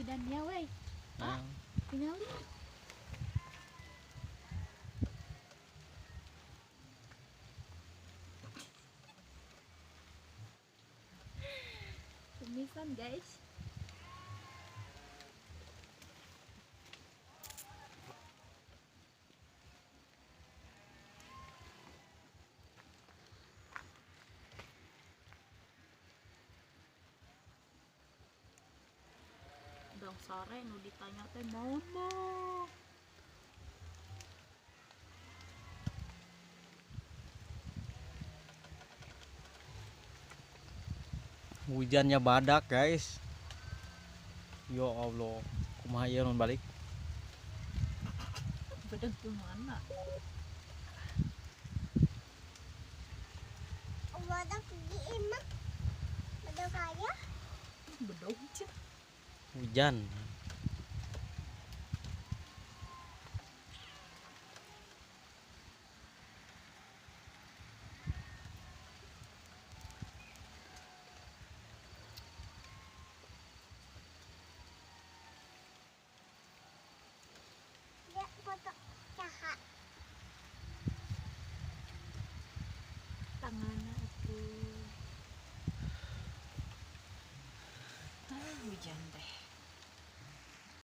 edannya weh. Nah, Tinggal tumisan guys. Dong sore nu ditanya teh mama. hujannya badak guys. Ya Allah, kumaha ieu nun balik. Bedeg tuh mana? Badak di emak. Badak kaya. Bedog aja. Hujan.